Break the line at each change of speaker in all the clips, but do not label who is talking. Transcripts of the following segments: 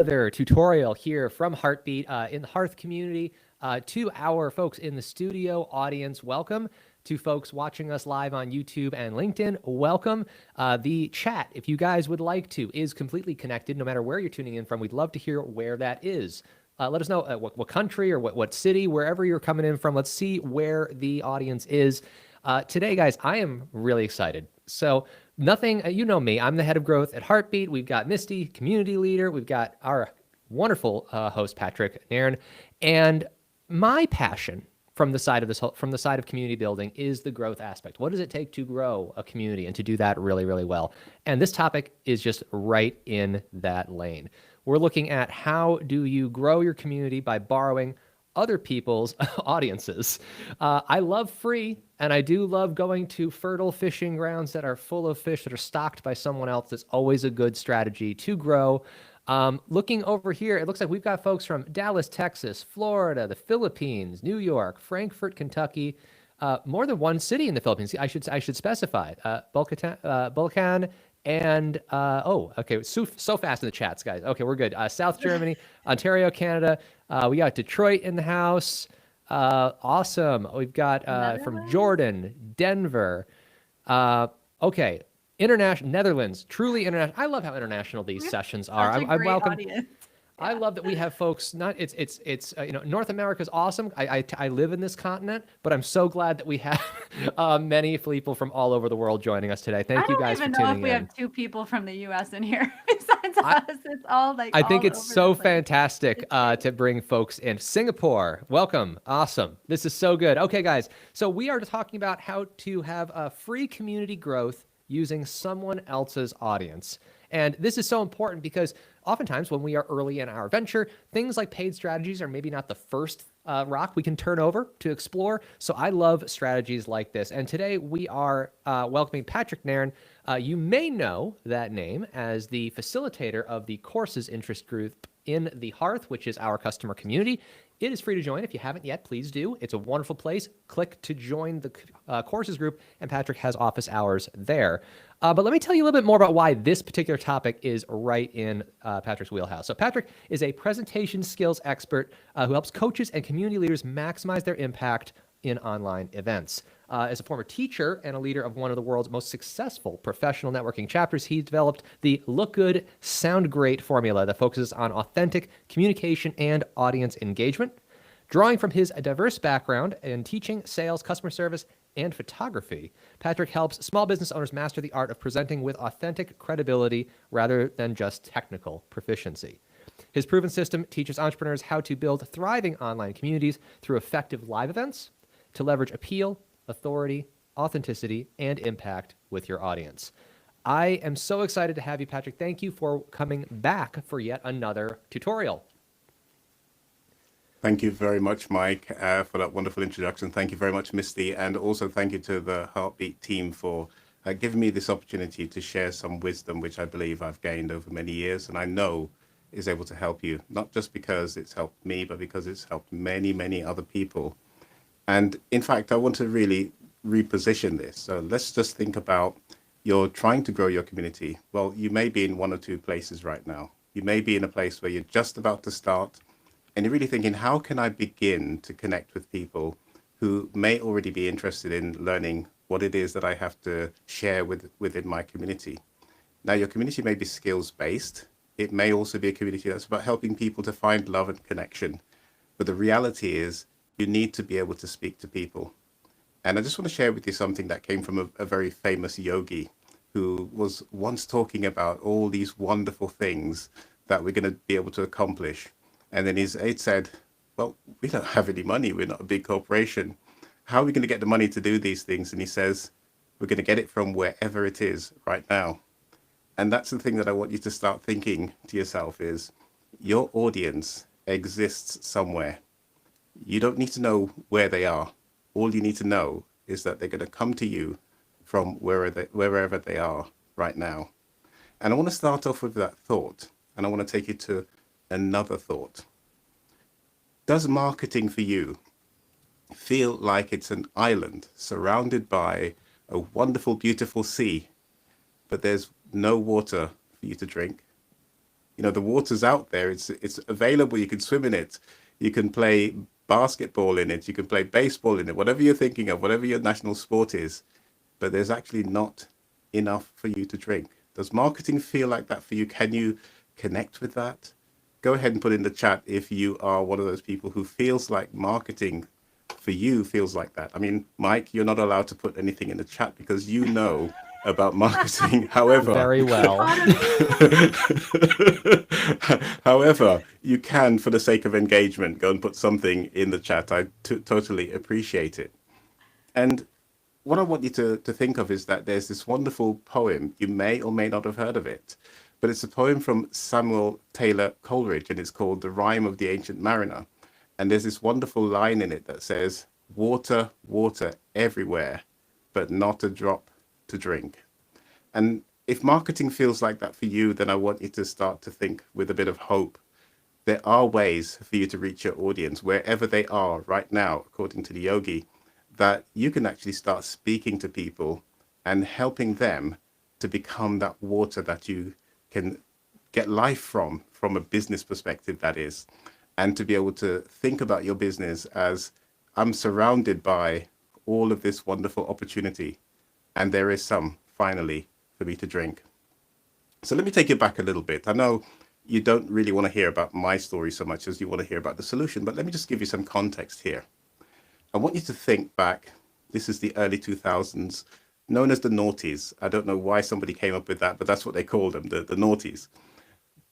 another tutorial here from Heartbeat in the Hearth community. To our folks in the studio audience, welcome. To folks watching us live on YouTube and LinkedIn, welcome. The chat, if you guys would like to, is completely connected no matter where you're tuning in from. We'd love to hear where that is. Let us know what country or what city, wherever you're coming in from. Let's see where the audience is. Today, guys, I am really excited. So nothing, you know me, I'm the head of growth at Heartbeat. We've got Misty, community leader. We've got our wonderful host, Patrick Nairne. And my passion from the side of community building is the growth aspect. What does it take to grow a community and to do that really, really well? And this topic is just right in that lane. We're looking at how do you grow your community by borrowing other people's audiences. I love free, and I do love going to fertile fishing grounds that are full of fish that are stocked by someone else. That's always a good strategy to grow. Looking over here, it looks like we've got folks from Dallas, Texas, Florida, the Philippines, New York, Frankfurt, Kentucky, more than one city in the Philippines. I should specify Bulacan, and okay, so fast in the chats, guys. Okay, we're good. South Germany, Ontario, Canada. We got Detroit in the house. Awesome. We've got from Jordan, Denver. Okay, international, Netherlands, truly international. I love how international these sessions are. I welcome. Audience. I love that we have folks. North America is awesome. I live in this continent, but I'm so glad that we have many people from all over the world joining us today. Thank you guys for tuning in. I don't even know if we
have two people from the U.S. in here besides us. It's all like.
I think it's so fantastic to bring folks in. Singapore, welcome, awesome. This is so good. Okay, guys. So we are talking about how to have a free community growth using someone else's audience. And this is so important because oftentimes when we are early in our venture, things like paid strategies are maybe not the first rock we can turn over to explore. So I love strategies like this. And today we are welcoming Patrick Nairne. You may know that name as the facilitator of the courses interest group in the Hearth, which is our customer community. It is free to join. If you haven't yet, please do. It's a wonderful place. Click to join the courses group, and Patrick has office hours there. But let me tell you a little bit more about why this particular topic is right in Patrick's wheelhouse. So Patrick is a presentation skills expert who helps coaches and community leaders maximize their impact in online events. As a former teacher and a leader of one of the world's most successful professional networking chapters, he developed the Look Good, Sound Great formula that focuses on authentic communication and audience engagement. Drawing from his diverse background in teaching, sales, customer service, and photography, Patrick helps small business owners master the art of presenting with authentic credibility rather than just technical proficiency. His proven system teaches entrepreneurs how to build thriving online communities through effective live events to leverage appeal, authority, authenticity, and impact with your audience. I am so excited to have you, Patrick. Thank you for coming back for yet another tutorial.
Thank you very much, Mike, for that wonderful introduction. Thank you very much, Misty. And also thank you to the Heartbeat team for giving me this opportunity to share some wisdom, which I believe I've gained over many years. And I know is able to help you, not just because it's helped me, but because it's helped many, many other people. And in fact, I want to really reposition this. So let's just think about you're trying to grow your community. Well, you may be in one or two places right now. You may be in a place where you're just about to start and you're really thinking, how can I begin to connect with people who may already be interested in learning what it is that I have to share within my community? Now, your community may be skills-based. It may also be a community that's about helping people to find love and connection. But the reality is, you need to be able to speak to people. And I just want to share with you something that came from a very famous yogi who was once talking about all these wonderful things that we're going to be able to accomplish. And then it said, well, we don't have any money. We're not a big corporation. How are we going to get the money to do these things? And he says, we're going to get it from wherever it is right now. And that's the thing that I want you to start thinking to yourself is your audience exists somewhere. You don't need to know where they are. All you need to know is that they're going to come to you from wherever they are right now. And I want to start off with that thought, and I want to take you to another thought. Does marketing for you feel like it's an island surrounded by a wonderful, beautiful sea, but there's no water for you to drink? The water's out there. It's available. You can swim in it. You can play basketball in it. You can play baseball in it. Whatever you're thinking of, whatever your national sport is, but there's actually not enough for you to drink. Does marketing feel like that for you? Can you connect with that? Go ahead and put in the chat if you are one of those people who feels like marketing for you feels like that. I mean, Mike, you're not allowed to put anything in the chat because you know about marketing. However,
Very well.
however, you can, for the sake of engagement, go and put something in the chat. I totally appreciate it. And what I want you to think of is that there's this wonderful poem. You may or may not have heard of it, but it's a poem from Samuel Taylor Coleridge, and it's called The Rime of the Ancient Mariner. And there's this wonderful line in it that says, water, water everywhere, but not a drop to drink. And if marketing feels like that for you, then I want you to start to think with a bit of hope. There are ways for you to reach your audience wherever they are right now, according to the yogi, that you can actually start speaking to people and helping them to become that water that you can get life from a business perspective, that is, and to be able to think about your business as I'm surrounded by all of this wonderful opportunity, and there is some finally for me to drink. So let me take you back a little bit. I know you don't really want to hear about my story so much as you want to hear about the solution, but let me just give you some context here. I want you to think back. This is the early 2000s, known as the noughties. I don't know why somebody came up with that, but that's what they called them, the noughties.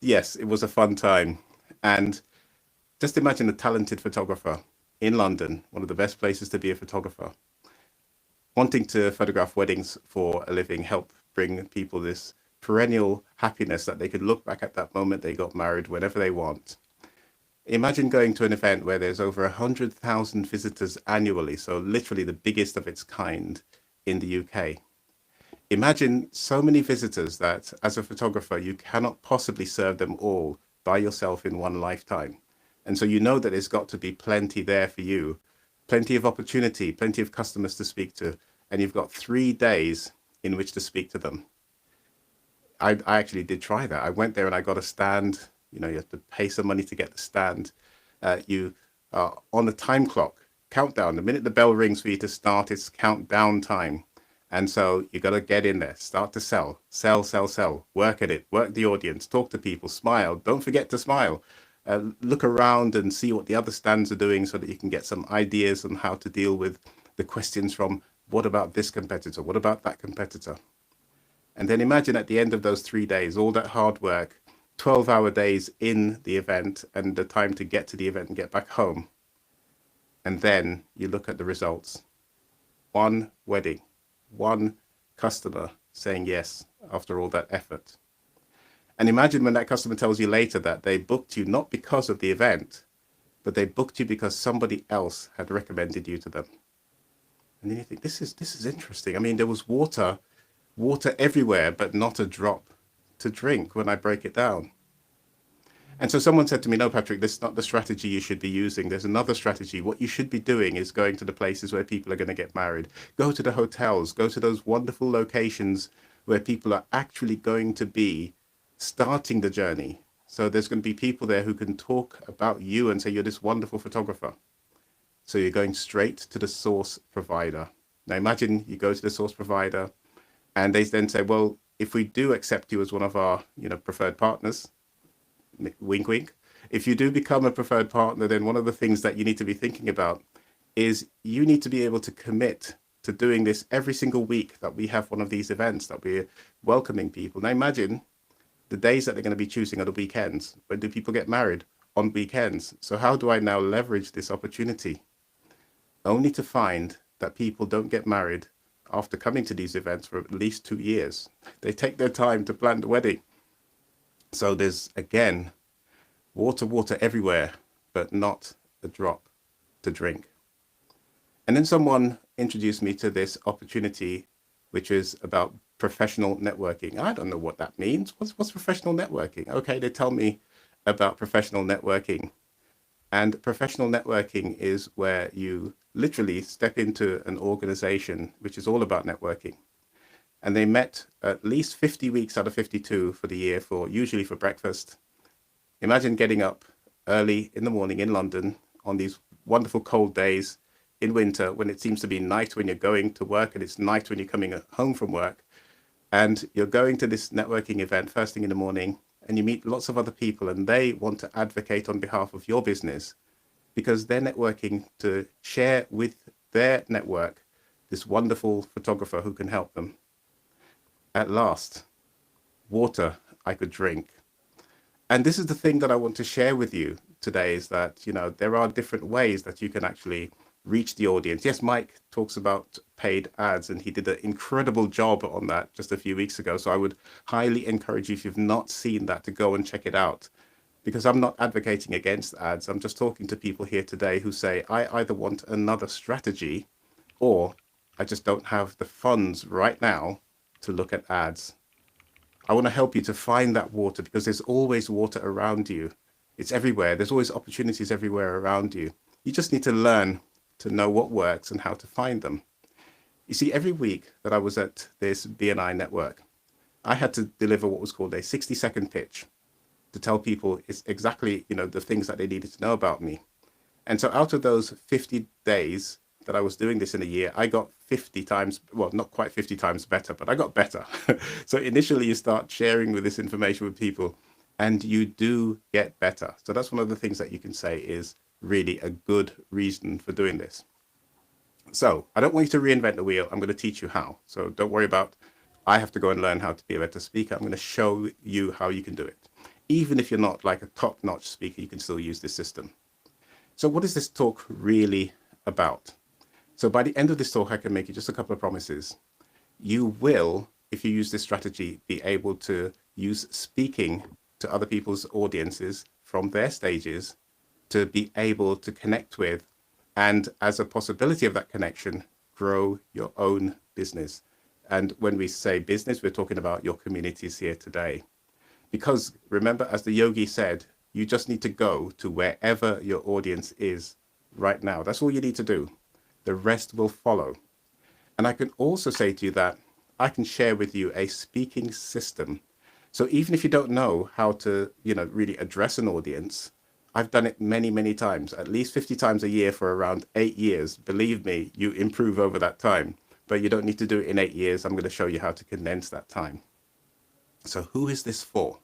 Yes, it was a fun time. And just imagine a talented photographer in London, one of the best places to be a photographer, wanting to photograph weddings for a living, help bring people this perennial happiness that they could look back at that moment they got married whenever they want. Imagine going to an event where there's over 100,000 visitors annually, so literally the biggest of its kind in the UK. Imagine so many visitors that as a photographer, you cannot possibly serve them all by yourself in one lifetime. And so you know that there's got to be plenty there for you, plenty of opportunity, plenty of customers to speak to, and you've got 3 days in which to speak to them. I actually did try that. I went there and I got a stand. You have to pay some money to get the stand. You are on a time clock, countdown. The minute the bell rings for you to start, it's countdown time. And so you got to get in there, start to sell, work at it, work the audience, talk to people, smile. Don't forget to smile. Look around and see what the other stands are doing so that you can get some ideas on how to deal with the questions from, what about this competitor? What about that competitor? And then imagine at the end of those 3 days, all that hard work, 12-hour days in the event and the time to get to the event and get back home. And then you look at the results. One wedding, one customer saying yes after all that effort. And imagine when that customer tells you later that they booked you not because of the event, but they booked you because somebody else had recommended you to them. And then you think, this is interesting. I mean, there was water everywhere, but not a drop to drink when I break it down. And so someone said to me, no, Patrick, this is not the strategy you should be using. There's another strategy. What you should be doing is going to the places where people are going to get married. Go to the hotels, go to those wonderful locations where people are actually going to be starting the journey. So there's going to be people there who can talk about you and say, you're this wonderful photographer. So you're going straight to the source provider. Now imagine you go to the source provider and they then say, well, if we do accept you as one of our preferred partners, wink, wink. If you do become a preferred partner, then one of the things that you need to be thinking about is you need to be able to commit to doing this every single week that we have one of these events, that we're welcoming people. Now imagine the days that they're going to be choosing are the weekends. When do people get married? On weekends. So how do I now leverage this opportunity? Only to find that people don't get married after coming to these events for at least 2 years. They take their time to plan the wedding. So there's, again, water everywhere, but not a drop to drink. And then someone introduced me to this opportunity, which is about professional networking. I don't know what that means. What's professional networking? Okay, they tell me about professional networking. And professional networking is where you literally step into an organization which is all about networking. And they met at least 50 weeks out of 52 for the year, usually for breakfast. Imagine getting up early in the morning in London on these wonderful cold days in winter when it seems to be night when you're going to work and it's night when you're coming home from work. And you're going to this networking event first thing in the morning and you meet lots of other people and they want to advocate on behalf of your business because they're networking to share with their network this wonderful photographer who can help them. At last, water I could drink. And this is the thing that I want to share with you today is that, there are different ways that you can actually reach the audience. Yes, Mike talks about paid ads and he did an incredible job on that just a few weeks ago. So I would highly encourage you, if you've not seen that, to go and check it out. Because I'm not advocating against ads. I'm just talking to people here today who say, I either want another strategy or I just don't have the funds right now to look at ads. I want to help you to find that water because there's always water around you. It's everywhere. There's always opportunities everywhere around you. You just need to learn to know what works and how to find them. You see, every week that I was at this BNI network, I had to deliver what was called a 60-second pitch to tell people it's exactly, the things that they needed to know about me. And so out of those 50 days that I was doing this in a year, I got 50 times, well, not quite 50 times better, but I got better. So initially you start sharing with this information with people and you do get better. So that's one of the things that you can say is really a good reason for doing this. So I don't want you to reinvent the wheel. I'm going to teach you how. So don't worry about, I have to go and learn how to be a better speaker. I'm going to show you how you can do it. Even if you're not like a top-notch speaker, you can still use this system. So what is this talk really about? So by the end of this talk, I can make you just a couple of promises. You will, if you use this strategy, be able to use speaking to other people's audiences from their stages to be able to connect with, and as a possibility of that connection, grow your own business. And when we say business, we're talking about your communities here today. Because remember, as the yogi said, you just need to go to wherever your audience is right now. That's all you need to do. The rest will follow. And I can also say to you that I can share with you a speaking system. So even if you don't know how to, really address an audience, I've done it many, many times, at least 50 times a year for around 8 years. Believe me, you improve over that time, but you don't need to do it in 8 years. I'm going to show you how to condense that time. So who is this for?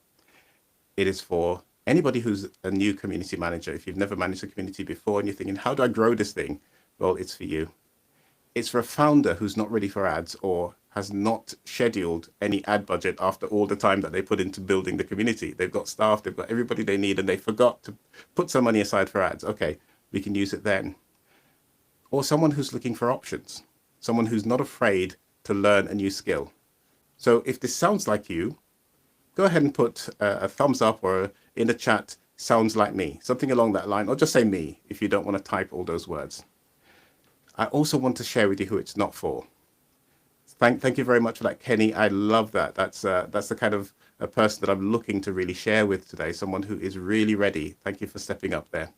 It is for anybody who's a new community manager. If you've never managed a community before and you're thinking, how do I grow this thing? Well, it's for you. It's for a founder who's not ready for ads or has not scheduled any ad budget after all the time that they put into building the community. They've got staff, they've got everybody they need, and they forgot to put some money aside for ads. Okay, we can use it then. Or someone who's looking for options, someone who's not afraid to learn a new skill. So if this sounds like you, go ahead and put a thumbs up or in the chat, sounds like me, something along that line, or just say me if you don't want to type all those words. I also want to share with you who it's not for. Thank you very much for that, Kenny. I love that. That's the kind of a person that I'm looking to really share with today, someone who is really ready. Thank you for stepping up there.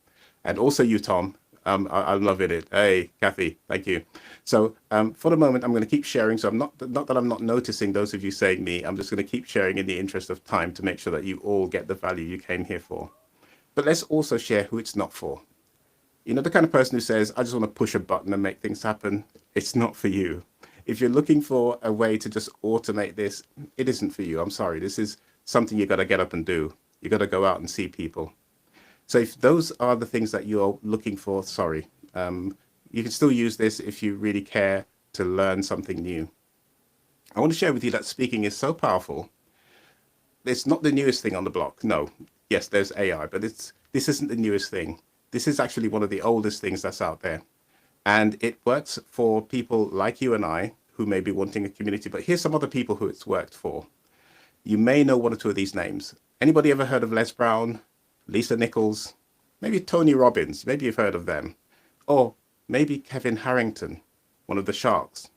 And also you, Tom. I'm loving it. Hey, Kathy, thank you. So for the moment, I'm going to keep sharing. So not that I'm not noticing those of you saying me. I'm just going to keep sharing in the interest of time to make sure that you all get the value you came here for. But let's also share who it's not for. The kind of person who says, I just want to push a button and make things happen. It's not for you. If you're looking for a way to just automate this, it isn't for you. I'm sorry. This is something you got to get up and do. You got to go out and see people. So if those are the things that you're looking for, sorry, you can still use this if you really care to learn something new. I want to share with you that speaking is so powerful. It's not the newest thing on the block. No, yes, there's AI, but this isn't the newest thing. This is actually one of the oldest things that's out there. And it works for people like you and I who may be wanting a community, but here's some other people who it's worked for. You may know one or two of these names. Anybody ever heard of Les Brown, Lisa Nichols, maybe Tony Robbins? Maybe you've heard of them. Or maybe Kevin Harrington, one of the Sharks.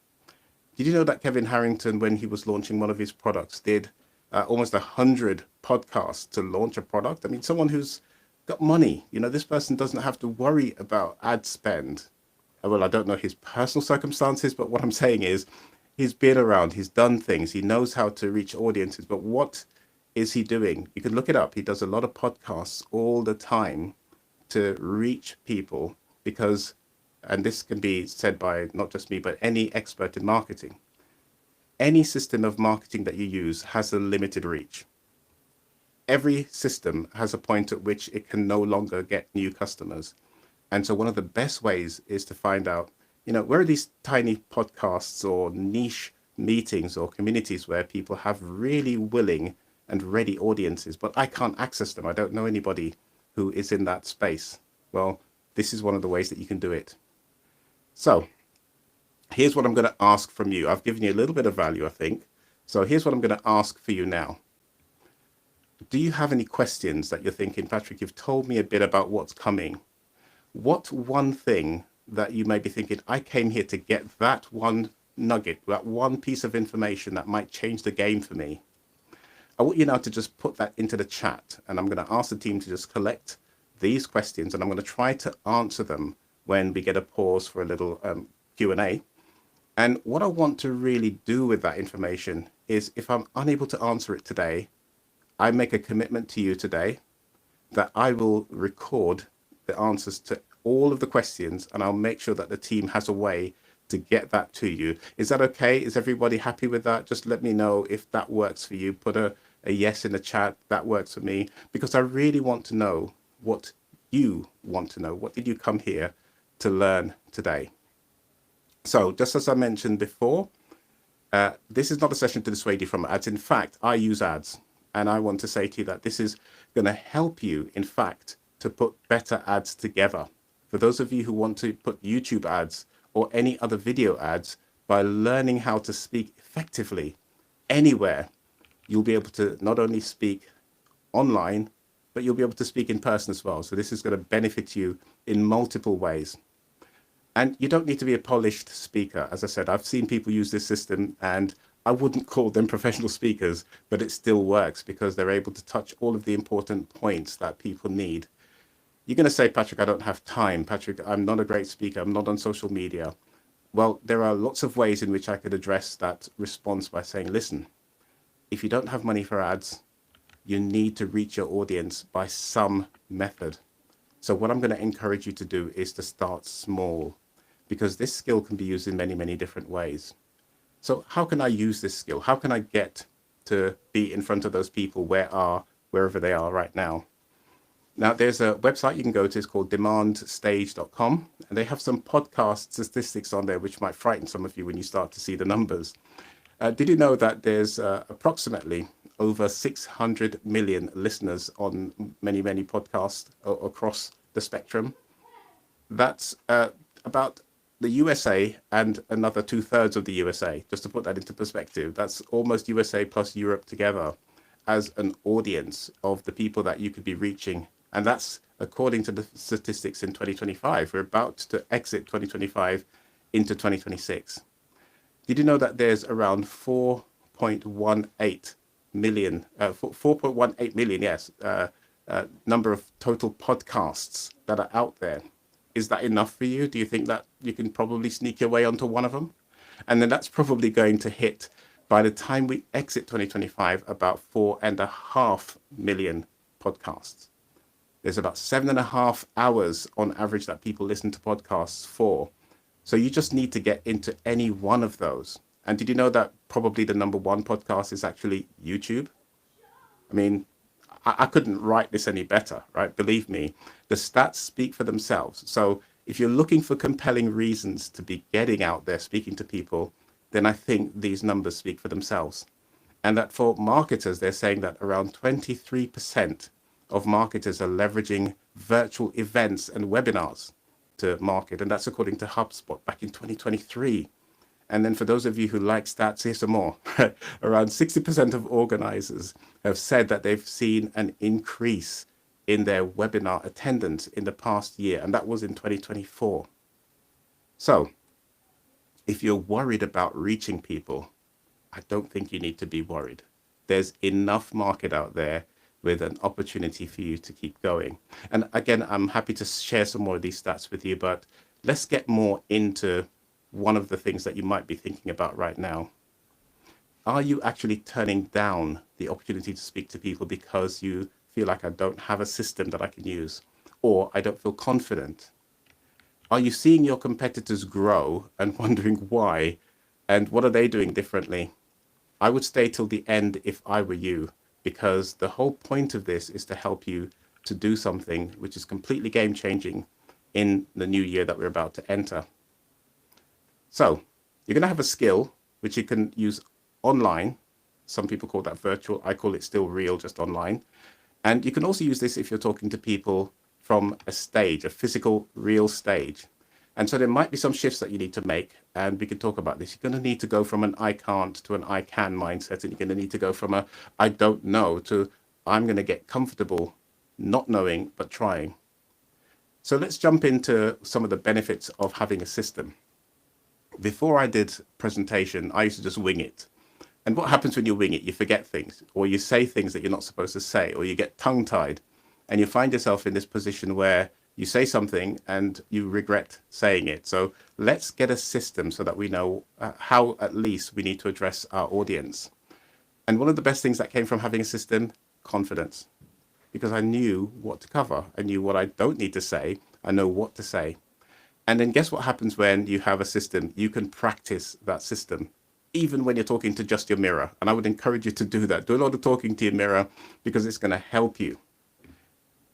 Did you know that Kevin Harrington, when he was launching one of his products, did almost 100 podcasts to launch a product? I mean, someone who's got money. This person doesn't have to worry about ad spend. Well, I don't know his personal circumstances, but what I'm saying is he's been around, he's done things, he knows how to reach audiences. But what is he doing? You can look it up. He does a lot of podcasts all the time to reach people because, and this can be said by not just me, but any expert in marketing, any system of marketing that you use has a limited reach. Every system has a point at which it can no longer get new customers. And so one of the best ways is to find out, where are these tiny podcasts or niche meetings or communities where people have really willing and ready audiences, but I can't access them. I don't know anybody who is in that space. Well, this is one of the ways that you can do it. So here's what I'm going to ask from you. I've given you a little bit of value, I think. So here's what I'm going to ask for you now. Do you have any questions that you're thinking, Patrick, you've told me a bit about what's coming. What one thing that you may be thinking, I came here to get that one nugget, that one piece of information that might change the game for me? I want you now to just put that into the chat, and I'm going to ask the team to just collect these questions, and I'm going to try to answer them when we get a pause for a little Q&A. And what I want to really do with that information is, if I'm unable to answer it today, I make a commitment to you today that I will record the answers to all of the questions, and I'll make sure that the team has a way to get that to you. Is that okay? Is everybody happy with that? Just let me know if that works for you. Put a yes in the chat. That works for me, because I really want to know what you want to know. What did you come here to learn today? So just as I mentioned before, this is not a session to dissuade you from ads. In fact, I use ads, and I want to say to you that this is going to help you, in fact, to put better ads together. For those of you who want to put YouTube ads or any other video ads, by learning how to speak effectively anywhere, you'll be able to not only speak online, but you'll be able to speak in person as well. So this is going to benefit you in multiple ways. And you don't need to be a polished speaker. As I said, I've seen people use this system, and I wouldn't call them professional speakers, but it still works because they're able to touch all of the important points that people need. You're going to say, Patrick, I don't have time. Patrick, I'm not a great speaker. I'm not on social media. Well, there are lots of ways in which I could address that response by saying, listen, if you don't have money for ads, you need to reach your audience by some method. So what I'm going to encourage you to do is to start small, because this skill can be used in many, many different ways. So how can I use this skill? How can I get to be in front of those people wherever they are right now? Now, there's a website you can go to. It's called demandstage.com, and they have some podcast statistics on there which might frighten some of you when you start to see the numbers. Did you know that there's approximately over 600 million listeners on many, many podcasts across the spectrum? That's about the USA and another 2/3 of the USA, just to put that into perspective. That's almost USA plus Europe together as an audience of the people that you could be reaching. And that's according to the statistics in 2025. We're about to exit 2025 into 2026. Did you know that there's around 4.18 million, number of total podcasts that are out there? Is that enough for you? Do you think that you can probably sneak your way onto one of them? And then that's probably going to hit, by the time we exit 2025, about 4.5 million podcasts. There's about 7.5 hours on average that people listen to podcasts for. So you just need to get into any one of those. And did you know that probably the number one podcast is actually YouTube? I mean, I couldn't write this any better, right? Believe me, the stats speak for themselves. So if you're looking for compelling reasons to be getting out there, speaking to people, then I think these numbers speak for themselves. And that for marketers, they're saying that around 23% of marketers are leveraging virtual events and webinars to market. And that's according to HubSpot back in 2023. And then for those of you who like stats, here's some more. Around 60% of organizers have said that they've seen an increase in their webinar attendance in the past year, and that was in 2024. So if you're worried about reaching people, I don't think you need to be worried. There's enough market out there with an opportunity for you to keep going. And again, I'm happy to share some more of these stats with you, but let's get more into one of the things that you might be thinking about right now. Are you actually turning down the opportunity to speak to people because you feel like I don't have a system that I can use, or I don't feel confident? Are you seeing your competitors grow and wondering why, and what are they doing differently? I would stay till the end if I were you, because the whole point of this is to help you to do something which is completely game changing in the new year that we're about to enter. So you're going to have a skill which you can use online. Some people call that virtual. I call it still real, just online. And you can also use this if you're talking to people from a stage, a physical, real stage. And so there might be some shifts that you need to make, and we can talk about this. You're going to need to go from an I can't to an I can mindset, and you're going to need to go from a I don't know to I'm going to get comfortable not knowing but trying. So let's jump into some of the benefits of having a system. Before I did presentation, I used to just wing it. And what happens when you wing it? You forget things, or you say things that you're not supposed to say, or you get tongue-tied, and you find yourself in this position where you say something and you regret saying it. So let's get a system so that we know how at least we need to address our audience. And one of the best things that came from having a system, confidence, because I knew what to cover. I knew what I don't need to say. I know what to say. And then guess what happens when you have a system? You can practice that system, even when you're talking to just your mirror. And I would encourage you to do that. Do a lot of talking to your mirror because it's going to help you.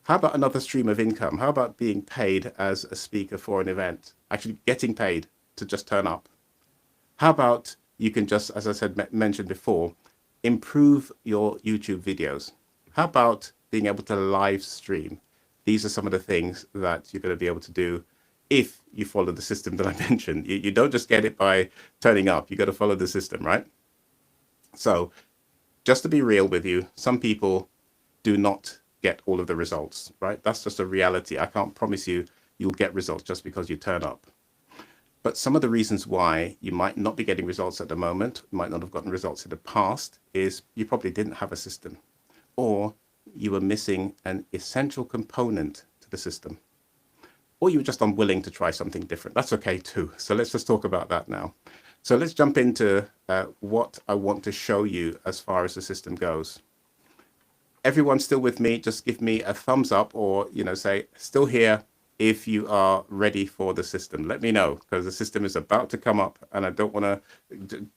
How about another stream of income? How about being paid as a speaker for an event, actually getting paid to just turn up? How about you can just, as I said, mentioned before, improve your YouTube videos? How about being able to live stream? These are some of the things that you're going to be able to do if you follow the system that I mentioned. You don't just get it by turning up. You got to follow the system, right? So just to be real with you, some people do not get all of the results, right? That's just a reality. I can't promise you you'll get results just because you turn up. But some of the reasons why you might not be getting results at the moment, might not have gotten results in the past, is you probably didn't have a system, or you were missing an essential component to the system, or you were just unwilling to try something different. That's okay too. So let's just talk about that now. So let's jump into what I want to show you as far as the system goes. Everyone still with me? Just give me a thumbs up, or say still here if you are ready for the system. Let me know, because the system is about to come up and I don't want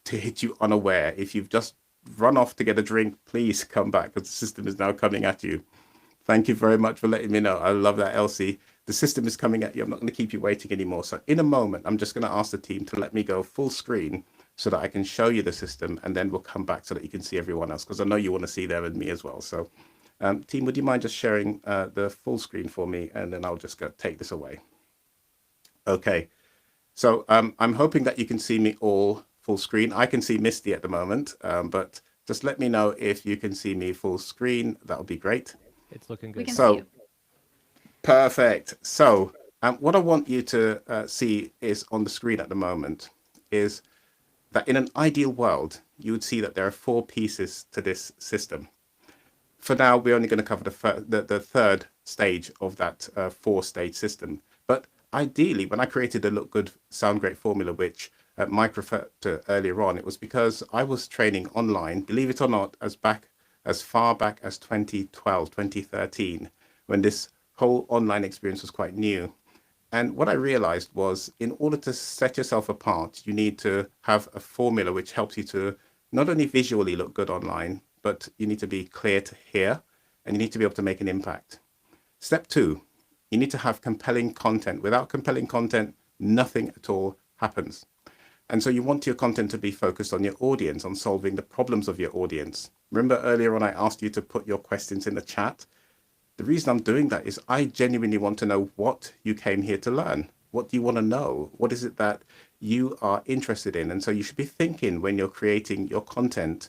to hit you unaware. If you've just run off to get a drink, please come back, because the system is now coming at you. Thank you very much for letting me know. I love that, Elsie. The system is coming at you. I'm not going to keep you waiting anymore. So in a moment, I'm just going to ask the team to let me go full screen so that I can show you the system, and then we'll come back so that you can see everyone else, because I know you want to see them and me as well. So team, would you mind just sharing the full screen for me, and then I'll just take this away. Okay, so I'm hoping that you can see me all full screen. I can see Misty at the moment, but just let me know if you can see me full screen. That would be great.
It's looking good.
We can see you.
Perfect. So what I want you to see is on the screen at the moment is that in an ideal world, you would see that there are 4 pieces to this system. For now, we're only going to cover the third stage of that 4-stage system. But ideally, when I created the Look Good, Sound Great formula, which Mike referred to earlier on, it was because I was training online, believe it or not, as far back as 2012, 2013, when this whole online experience was quite new. And what I realized was, in order to set yourself apart, you need to have a formula which helps you to not only visually look good online, but you need to be clear to hear, and you need to be able to make an impact. Step 2, you need to have compelling content. Without compelling content, nothing at all happens. And so you want your content to be focused on your audience, on solving the problems of your audience. Remember earlier on I asked you to put your questions in the chat? The reason I'm doing that is I genuinely want to know what you came here to learn. What do you want to know? What is it that you are interested in? And so you should be thinking, when you're creating your content,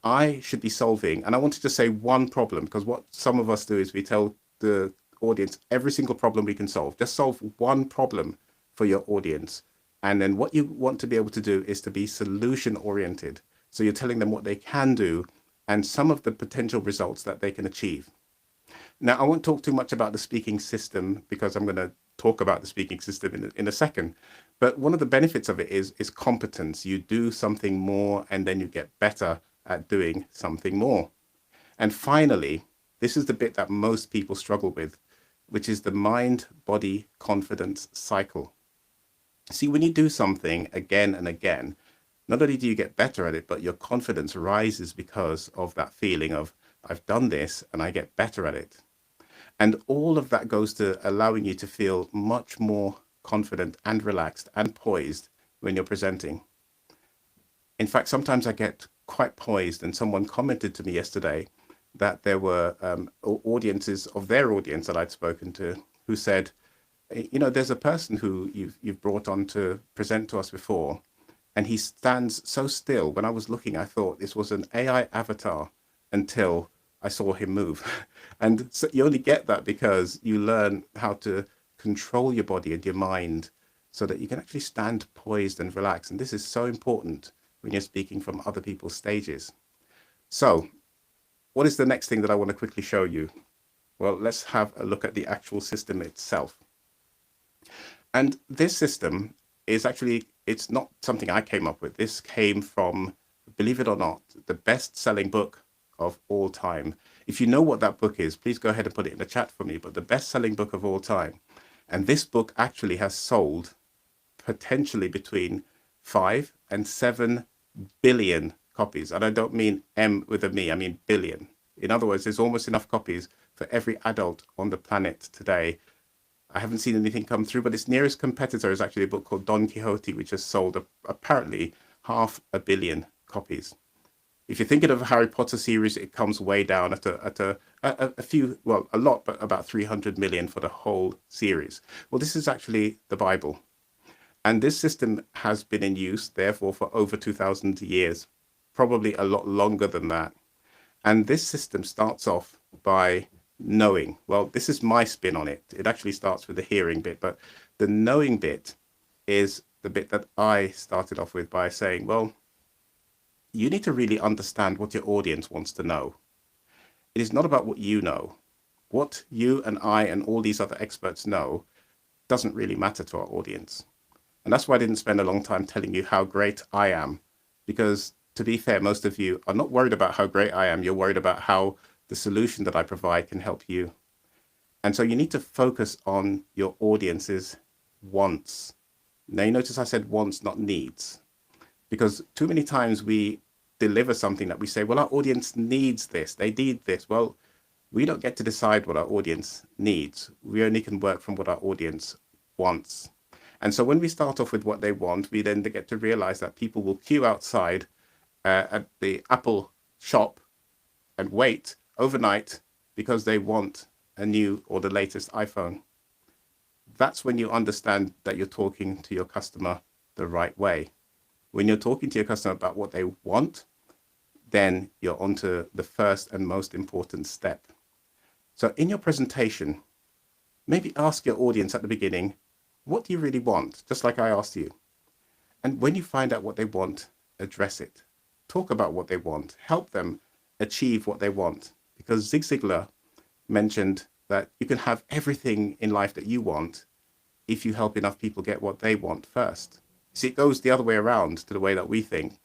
I should be solving, and I wanted to say one problem, because what some of us do is we tell the audience every single problem we can solve. Just solve one problem for your audience. And then what you want to be able to do is to be solution oriented. So you're telling them what they can do and some of the potential results that they can achieve. Now, I won't talk too much about the speaking system, because I'm going to talk about the speaking system in a second. But one of the benefits of it is competence. You do something more and then you get better at doing something more. And finally, this is the bit that most people struggle with, which is the mind-body confidence cycle. See, when you do something again and again, not only do you get better at it, but your confidence rises because of that feeling of, I've done this and I get better at it. And all of that goes to allowing you to feel much more confident and relaxed and poised when you're presenting. In fact, sometimes I get quite poised, and someone commented to me yesterday that there were audiences of their audience that I'd spoken to who said, there's a person who you've brought on to present to us before, and he stands so still. When I was looking, I thought this was an AI avatar until I saw him move. And so you only get that because you learn how to control your body and your mind so that you can actually stand poised and relaxed. And this is so important when you're speaking from other people's stages. So what is the next thing that I want to quickly show you? Well, let's have a look at the actual system itself. And this system is actually, it's not something I came up with. This came from, believe it or not, the best-selling book of all time. If you know what that book is, please go ahead and put it in the chat for me, but the best-selling book of all time. And this book actually has sold potentially between 5 and 7 billion copies. And I don't mean M with a me, I mean billion. In other words, there's almost enough copies for every adult on the planet today. I haven't seen anything come through, but its nearest competitor is actually a book called Don Quixote, which has sold apparently 500 million copies. If you're thinking of a Harry Potter series, it comes way down at a few, well, a lot, but about 300 million for the whole series. Well, this is actually the Bible. And this system has been in use, therefore, for over 2,000 years, probably a lot longer than that. And this system starts off by knowing. Well, this is my spin on it. It actually starts with the hearing bit, but the knowing bit is the bit that I started off with by saying, well, you need to really understand what your audience wants to know. It is not about what you know. What you and I and all these other experts know doesn't really matter to our audience. And that's why I didn't spend a long time telling you how great I am, because to be fair, most of you are not worried about how great I am. You're worried about how the solution that I provide can help you. And so you need to focus on your audience's wants. Now you notice I said wants, not needs, because too many times we deliver something that we say, well, our audience needs this, they need this. Well, we don't get to decide what our audience needs. We only can work from what our audience wants. And so when we start off with what they want, we then get to realize that people will queue outside at the Apple shop and wait overnight because they want a new or the latest iPhone. That's when you understand that you're talking to your customer the right way. When you're talking to your customer about what they want, then you're onto the first and most important step. So in your presentation, maybe ask your audience at the beginning, what do you really want? Just like I asked you. And when you find out what they want, address it. Talk about what they want. Help them achieve what they want. Because Zig Ziglar mentioned that you can have everything in life that you want if you help enough people get what they want first. See, it goes the other way around to the way that we think.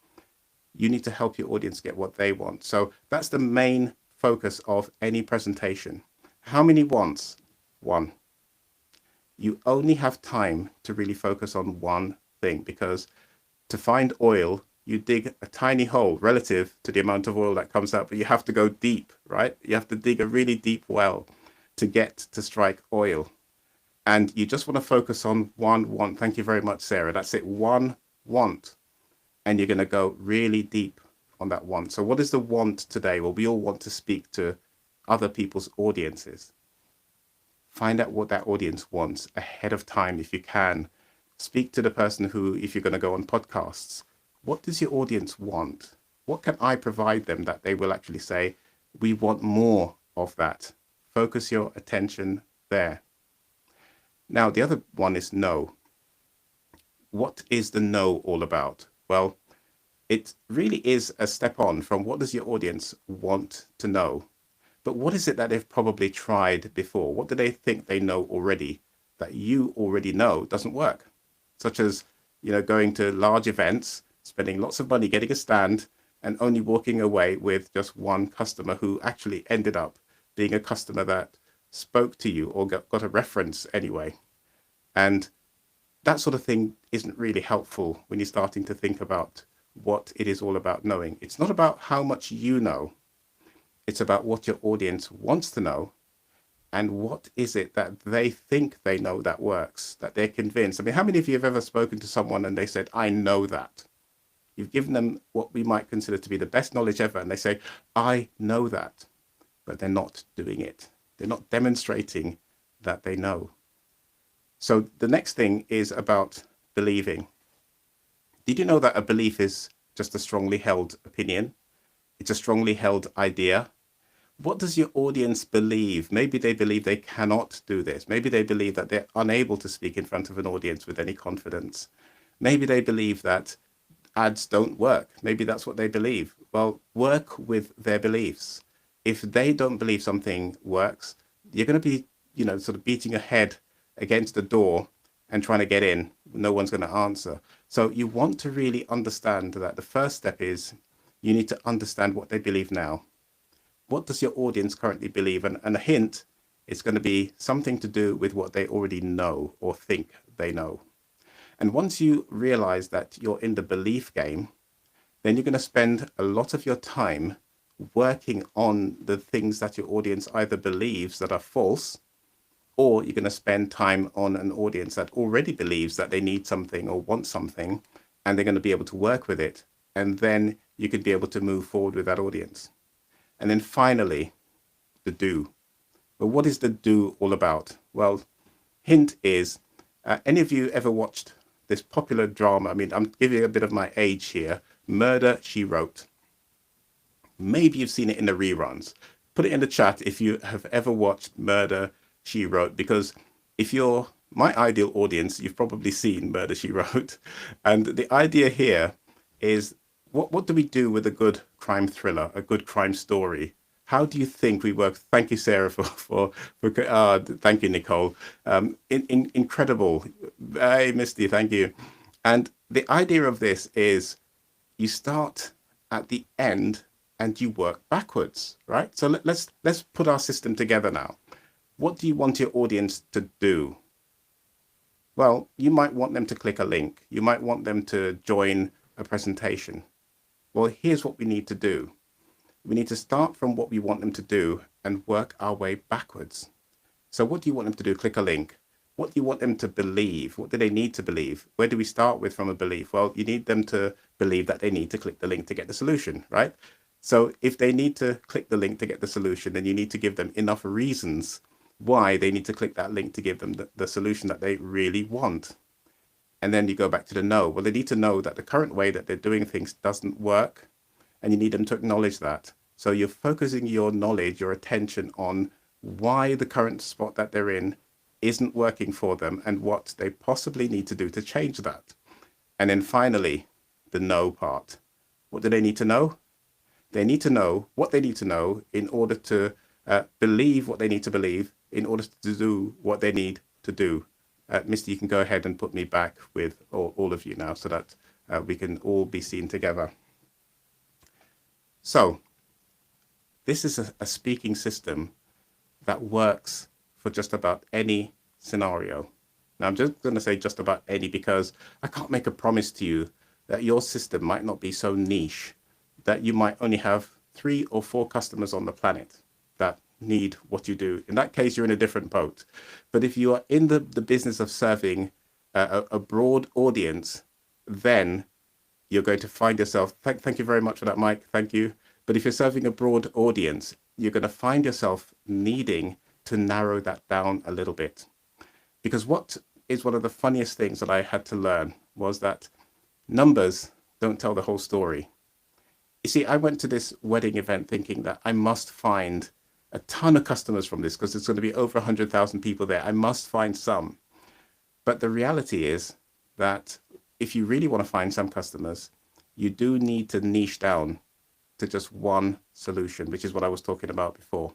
You need to help your audience get what they want. So that's the main focus of any presentation. How many wants? One. You only have time to really focus on one thing, because to find oil, you dig a tiny hole relative to the amount of oil that comes out, but you have to go deep, right? You have to dig a really deep well to get to strike oil. And you just want to focus on one want. Thank you very much, Sarah. That's it, one want. And you're going to go really deep on that want. So what is the want today? Well, we all want to speak to other people's audiences. Find out what that audience wants ahead of time if you can. Speak to the person who, if you're going to go on podcasts, what does your audience want? What can I provide them that they will actually say, we want more of that? Focus your attention there. Now, the other one is no. What is the no all about? Well, it really is a step on from what does your audience want to know? But what is it that they've probably tried before? What do they think they know already that you already know doesn't work, such as, going to large events, spending lots of money getting a stand, and only walking away with just one customer who actually ended up being a customer that spoke to you or got a reference anyway. And that sort of thing isn't really helpful when you're starting to think about what it is all about knowing. It's not about how much you know. It's about what your audience wants to know and what is it that they think they know that works, that they're convinced. I mean, how many of you have ever spoken to someone and they said, I know that? You've given them what we might consider to be the best knowledge ever, and they say, I know that, but they're not doing it. They're not demonstrating that they know. So the next thing is about believing. Did you know that a belief is just a strongly held opinion? It's a strongly held idea. What does your audience believe? Maybe they believe they cannot do this. Maybe they believe that they're unable to speak in front of an audience with any confidence. Maybe they believe that ads don't work. Maybe that's what they believe. Well, work with their beliefs. If they don't believe something works, you're going to be, sort of beating your head against the door and trying to get in. No one's going to answer. So you want to really understand that the first step is you need to understand what they believe now. What does your audience currently believe? And a hint, it's going to be something to do with what they already know or think they know. And once you realize that you're in the belief game, then you're going to spend a lot of your time working on the things that your audience either believes that are false, or you're going to spend time on an audience that already believes that they need something or want something, and they're going to be able to work with it. And then you could be able to move forward with that audience. And then finally, the do. But what is the do all about? Well, hint is, any of you ever watched this popular drama? I mean, I'm giving a bit of my age here. Murder, She Wrote. Maybe you've seen it in the reruns. Put it in the chat if you have ever watched Murder, She Wrote, because if you're my ideal audience, you've probably seen Murder, She Wrote. And the idea here is, what do we do with a good crime thriller, a good crime story? How do you think we work? Thank you, Sarah, for thank you, Nicole. Incredible. Hey, Misty, thank you. And the idea of this is you start at the end and you work backwards, right? So let's put our system together now. What do you want your audience to do? Well, you might want them to click a link. You might want them to join a presentation. Well, here's what we need to do. We need to start from what we want them to do and work our way backwards. So what do you want them to do? Click a link. What do you want them to believe? What do they need to believe? Where do we start with from a belief? Well, you need them to believe that they need to click the link to get the solution, right? So if they need to click the link to get the solution, then you need to give them enough reasons why they need to click that link to give them the solution that they really want. And then you go back to the no. Well, they need to know that the current way that they're doing things doesn't work, and you need them to acknowledge that. So you're focusing your knowledge, your attention on why the current spot that they're in isn't working for them and what they possibly need to do to change that. And then finally, the no part. What do they need to know? They need to know what they need to know in order to believe what they need to believe, in order to do what they need to do. Misty, you can go ahead and put me back with all of you now so that we can all be seen together. So this is a speaking system that works for just about any scenario. Now, I'm just going to say just about any because I can't make a promise to you that your system might not be so niche that you might only have 3 or 4 customers on the planet that need what you do. In that case, you're in a different boat. But if you are in the business of serving a broad audience, then you're going to find yourself, thank you very much for that, Mike, thank you. But if you're serving a broad audience, you're going to find yourself needing to narrow that down a little bit. Because what is one of the funniest things that I had to learn was that numbers don't tell the whole story. You see, I went to this wedding event thinking that I must find a ton of customers from this because there's going to be over 100,000 people there. I must find some. But the reality is that if you really want to find some customers, you do need to niche down to just one solution, which is what I was talking about before.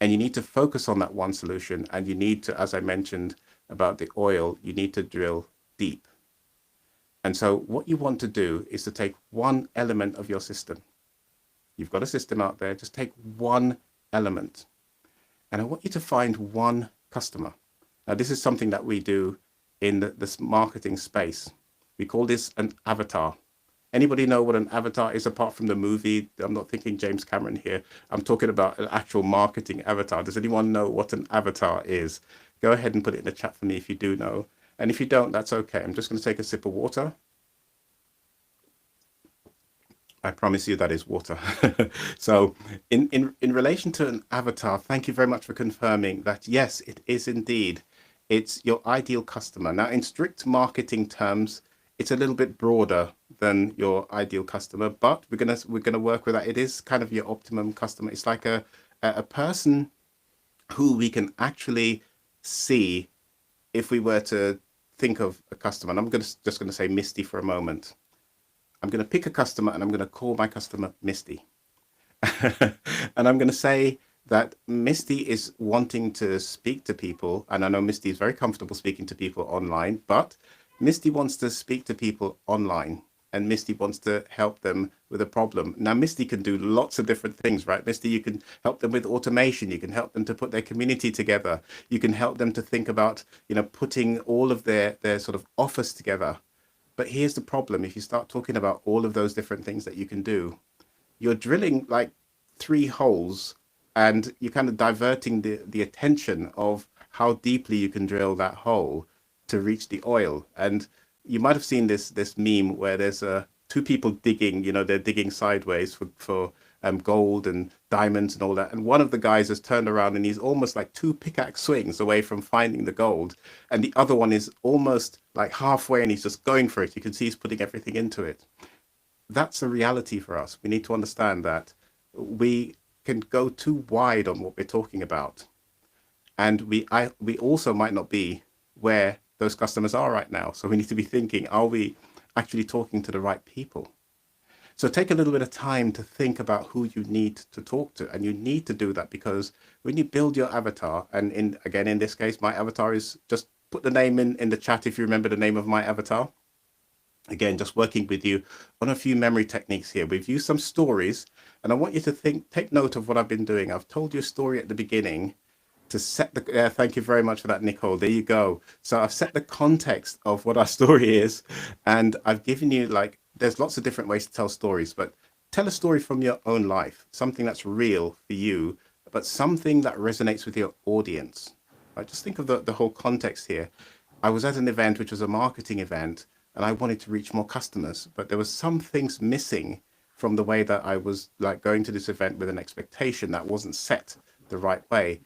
And you need to focus on that one solution. And you need to, as I mentioned, about the oil, you need to drill deep. And so what you want to do is to take one element of your system. You've got a system out there, just take one element. And I want you to find one customer. Now, this is something that we do in this marketing space. We call this an avatar. Anybody know what an avatar is apart from the movie? I'm not thinking James Cameron here. I'm talking about an actual marketing avatar. Does anyone know what an avatar is? Go ahead and put it in the chat for me if you do know. And if you don't, that's okay. I'm just going to take a sip of water. I promise you that is water. So in relation to an avatar, thank you very much for confirming that, yes, it is indeed. It's your ideal customer. Now, in strict marketing terms, it's a little bit broader than your ideal customer, but we're gonna work with that. It is kind of your optimum customer. It's like a person who we can actually see if we were to think of a customer. And I'm just gonna say Misty for a moment. I'm gonna pick a customer and I'm gonna call my customer Misty. And I'm gonna say that Misty is wanting to speak to people, and I know Misty is very comfortable speaking to people online, but Misty wants to speak to people online, and Misty wants to help them with a problem. Now, Misty can do lots of different things, right? Misty, you can help them with automation. You can help them to put their community together. You can help them to think about, putting all of their sort of offers together. But here's the problem. If you start talking about all of those different things that you can do, you're drilling like 3 holes, and you're kind of diverting the attention of how deeply you can drill that hole to reach the oil. And you might have seen this meme where there's 2 people digging, they're digging sideways for gold and diamonds and all that. And one of the guys has turned around and he's almost like 2 pickaxe swings away from finding the gold. And the other one is almost like halfway and he's just going for it. You can see he's putting everything into it. That's a reality for us. We need to understand that we can go too wide on what we're talking about. And we also might not be where those customers are right now. So we need to be thinking, are we actually talking to the right people? So take a little bit of time to think about who you need to talk to. And you need to do that because when you build your avatar, and in this case, my avatar is, just put the name in the chat if you remember the name of my avatar. Again, just working with you on a few memory techniques here. We've used some stories, and I want you to take note of what I've been doing. I've told you a story at the beginning to set the, thank you very much for that, Nicole. There you go. So I've set the context of what our story is, and I've given you, like, there's lots of different ways to tell stories, but tell a story from your own life, something that's real for you, but something that resonates with your audience. Right? Just think of the whole context here. I was at an event, which was a marketing event, and I wanted to reach more customers, but there was some things missing from the way that I was like going to this event with an expectation that wasn't set the right way.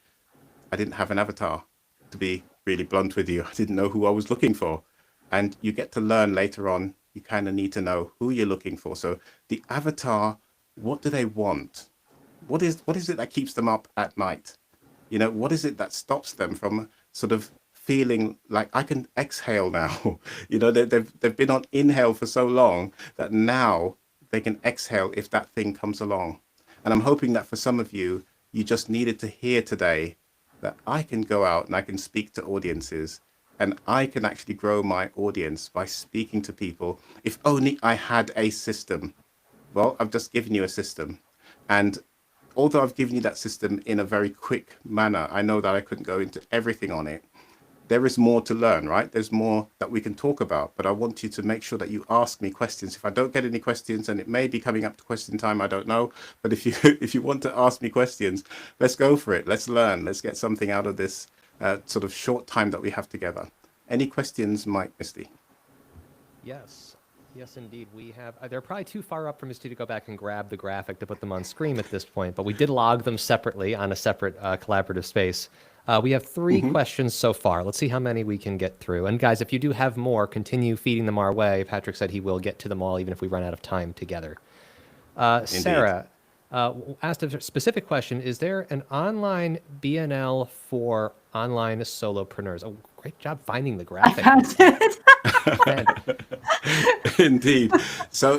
I didn't have an avatar, to be really blunt with you. I didn't know who I was looking for. And you get to learn later on, you kind of need to know who you're looking for. So the avatar, what do they want? What is it that keeps them up at night? What is it that stops them from sort of feeling like I can exhale now? They've been on inhale for so long that now they can exhale if that thing comes along. And I'm hoping that for some of you, you just needed to hear today that I can go out and I can speak to audiences, and I can actually grow my audience by speaking to people. If only I had a system. Well, I've just given you a system. And although I've given you that system in a very quick manner, I know that I couldn't go into everything on it. There is more to learn, right? There's more that we can talk about, but I want you to make sure that you ask me questions. If I don't get any questions, and it may be coming up to question time, I don't know. But if you want to ask me questions, let's go for it. Let's learn. Let's get something out of this sort of short time that we have together. Any questions, Mike, Misty?
Yes, indeed. We have. They're probably too far up for Misty to go back and grab the graphic to put them on screen at this point, but we did log them separately on a separate collaborative space. We have 3 questions so far. Let's see how many we can get through. And guys, if you do have more, continue feeding them our way. Patrick said he will get to them all, even if we run out of time together. Sarah asked a specific question. Is there an online BNL for online solopreneurs? Oh, great job finding the graphic.
Indeed. So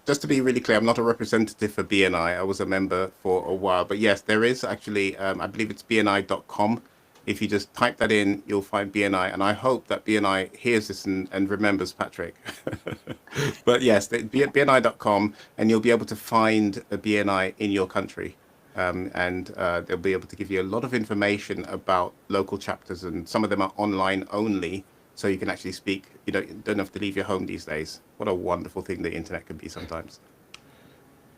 just to be really clear, I'm not a representative for BNI. I was a member for a while, but yes, there is actually, I believe it's bni.com If you just type that in, you'll find BNI. And I hope that BNI hears this and remembers Patrick. But yes, bni.com, and you'll be able to find a BNI in your country. And they'll be able to give you a lot of information about local chapters, and some of them are online only, so you can actually speak. You don't have to leave your home these days. What a wonderful thing the internet can be sometimes.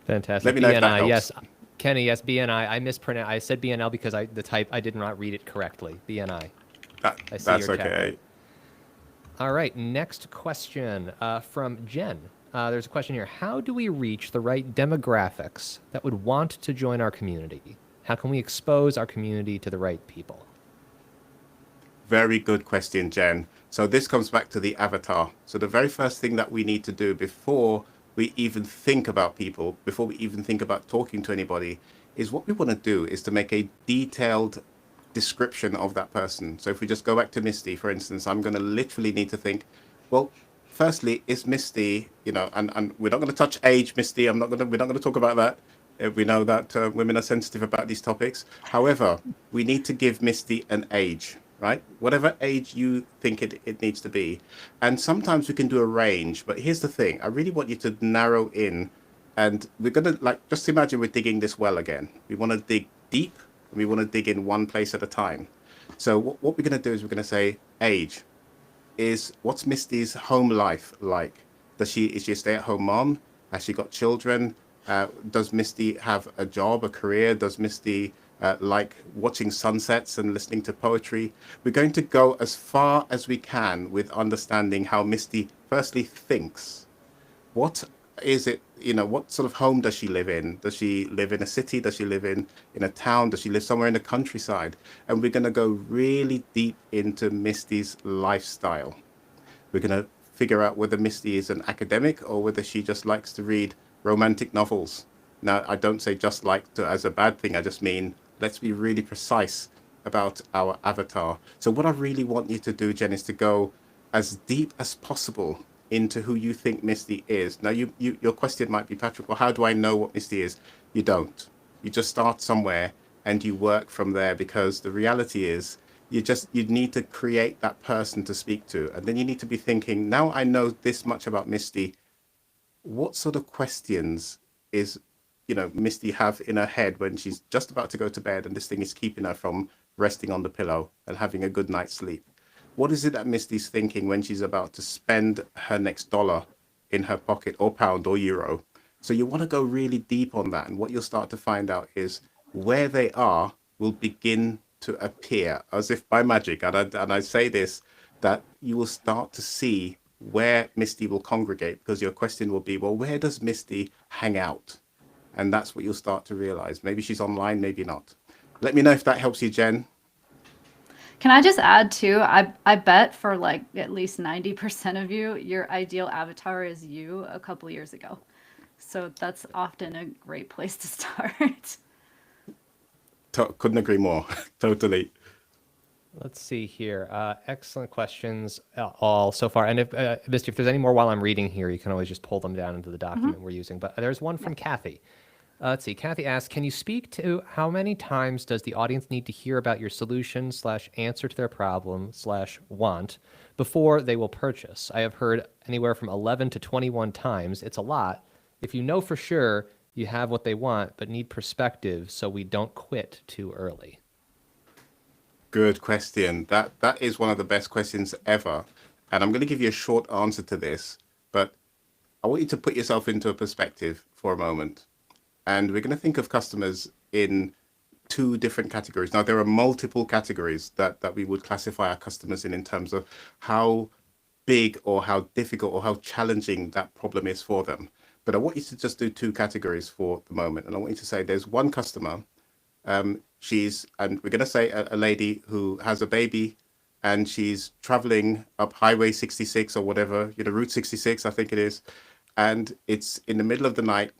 Fantastic.
Let me know if that
BNI,
helps.
yes. Kenny, yes, BNI. I mispronounced. I said BNL because I did not read it correctly. BNI.
That's okay.
All right, next question from Jen. There's a question here. How do we reach the right demographics that would want to join our community? How can we expose our community to the right people?
Very good question, Jen. So this comes back to the avatar. So the very first thing that we need to do before we even think about people, before we even think about talking to anybody, is what we want to do is to make a detailed description of that person. So if we just go back to Misty, for instance, I'm going to literally need to think, well, firstly, is Misty, and we're not going to touch age, Misty. We're not going to talk about that. We know that women are sensitive about these topics. However, we need to give Misty an age, right? Whatever age you think it needs to be. And sometimes we can do a range, but here's the thing. I really want you to narrow in, and we're going to just imagine we're digging this well again. We want to dig deep, and we want to dig in one place at a time. So what we're going to do is we're going to say age. What's Misty's home life like? Is she a stay-at-home mom? Has she got children? Does Misty have a job, a career? Does Misty like watching sunsets and listening to poetry? We're going to go as far as we can with understanding how Misty firstly thinks. What is it, what sort of home does she live in? Does she live in a city? Does she live in a town? Does she live somewhere in the countryside? And we're going to go really deep into Misty's lifestyle. We're going to figure out whether Misty is an academic or whether she just likes to read romantic novels. Now, I don't say just like to as a bad thing. I just mean, let's be really precise about our avatar. So what I really want you to do, Jen, is to go as deep as possible into who you think Misty is. Now, your question might be, Patrick, well, how do I know what Misty is? You don't. You just start somewhere and you work from there, because the reality is you need to create that person to speak to. And then you need to be thinking, now I know this much about Misty, what sort of questions is, Misty have in her head when she's just about to go to bed and this thing is keeping her from resting on the pillow and having a good night's sleep? What is it that Misty's thinking when she's about to spend her next dollar in her pocket, or pound or euro? So you want to go really deep on that. And what you'll start to find out is where they are will begin to appear as if by magic. And I say this, that you will start to see where Misty will congregate, because your question will be, well, where does Misty hang out? And that's what you'll start to realize. Maybe she's online, maybe not. Let me know if that helps you, Jen.
Can I just add too? I bet for like at least 90% of you, your ideal avatar is you a couple years ago. So that's often a great place to start.
Couldn't agree more. Totally.
Let's see here. Excellent questions all so far. And if Misty, if there's any more while I'm reading here, you can always just pull them down into the document we're using. But there's one from Kathy. Let's see. Kathy asks, can you speak to how many times does the audience need to hear about your solution / answer to their problem / want before they will purchase? I have heard anywhere from 11 to 21 times. It's a lot. If you know for sure you have what they want, but need perspective so we don't quit too early.
Good question. That is one of the best questions ever. And I'm going to give you a short answer to this, but I want you to put yourself into a perspective for a moment. And we're going to think of customers in two different categories. Now, there are multiple categories that we would classify our customers in terms of how big or how difficult or how challenging that problem is for them. But I want you to just do two categories for the moment. And I want you to say there's one customer, and we're going to say a lady who has a baby, and she's traveling up Highway 66 or whatever, Route 66, I think it is. And it's in the middle of the night,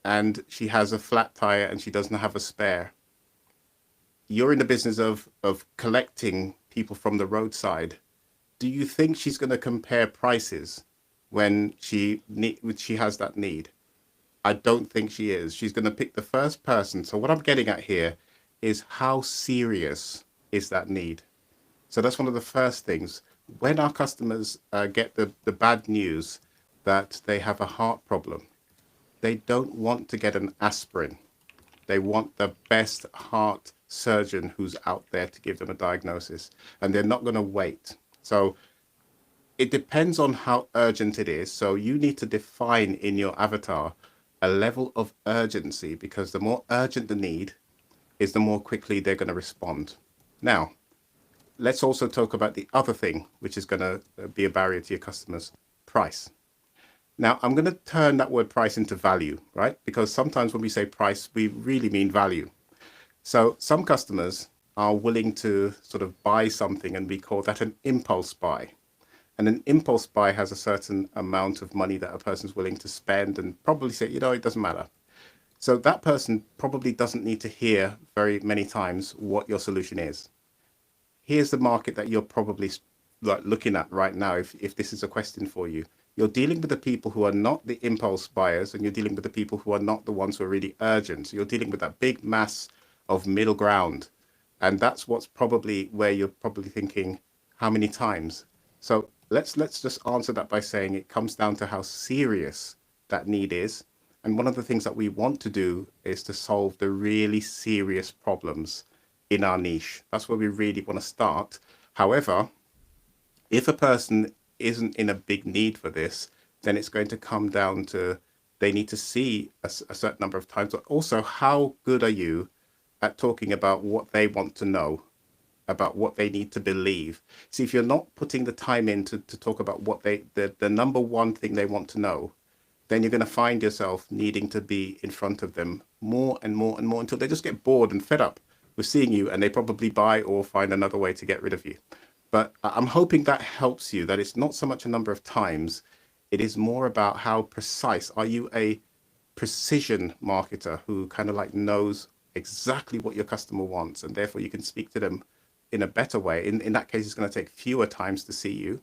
and she has a flat tire and she doesn't have a spare. You're in the business of collecting people from the roadside. Do you think she's going to compare prices when she has that need? I don't think she is. She's going to pick the first person. So what I'm getting at here is, how serious is that need? So that's one of the first things. When our customers get the bad news that they have a heart problem, they don't want to get an aspirin. They want the best heart surgeon who's out there to give them a diagnosis, and they're not going to wait. So it depends on how urgent it is. So you need to define in your avatar a level of urgency, because the more urgent the need is, the more quickly they're going to respond. Now, let's also talk about the other thing, which is going to be a barrier to your customers: price. Now, I'm going to turn that word price into value, right? Because sometimes when we say price, we really mean value. So some customers are willing to sort of buy something, and we call that an impulse buy. And an impulse buy has a certain amount of money that a person's willing to spend, and probably say, it doesn't matter. So that person probably doesn't need to hear very many times what your solution is. Here's the market that you're probably looking at right now. If this is a question for you, you're dealing with the people who are not the impulse buyers, and you're dealing with the people who are not the ones who are really urgent. So you're dealing with that big mass of middle ground. And that's what's probably where you're probably thinking, how many times? So let's just answer that by saying it comes down to how serious that need is. And one of the things that we want to do is to solve the really serious problems in our niche. That's where we really want to start. However, if a person isn't in a big need for this, then it's going to come down to they need to see a certain number of times, but also how good are you at talking about what they want to know, about what they need to believe. See, if you're not putting the time in to talk about what the number one thing they want to know, then you're going to find yourself needing to be in front of them more and more and more until they just get bored and fed up with seeing you, and they probably buy or find another way to get rid of you. But I'm hoping that helps you, that it's not so much a number of times, it is more about how precise. Are you a precision marketer who kind of like knows exactly what your customer wants, and therefore you can speak to them in a better way? In that case, it's going to take fewer times to see you.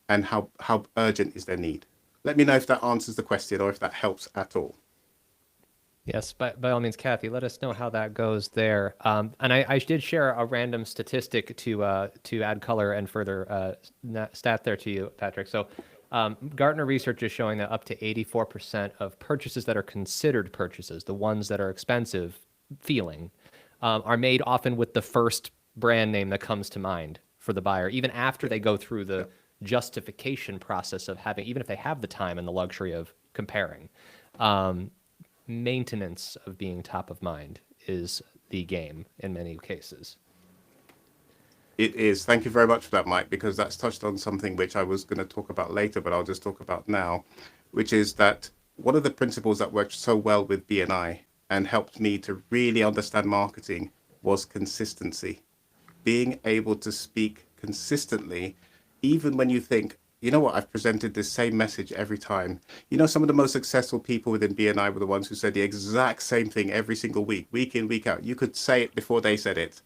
And how urgent is their need? Let me know if that answers the question or if that helps at all.
Yes, by all means, Kathy, let us know how that goes there. And I did share a random statistic to add color and further stat there to you, Patrick. So Gartner research is showing that up to 84% of purchases that are considered purchases, the ones that are expensive feeling, are made often with the first brand name that comes to mind for the buyer, even after they go through the justification process of having, even if they have the time and the luxury of comparing. Maintenance of being top of mind is the game in many cases.
It is. Thank you very much for that, Mike, because that's touched on something which I was going to talk about later, but I'll just talk about now, which is that one of the principles that worked so well with BNI and helped me to really understand marketing was consistency. Being able to speak consistently, even when you think, I've presented this same message every time. Some of the most successful people within BNI were the ones who said the exact same thing every single week in, week out. You could say it before they said it,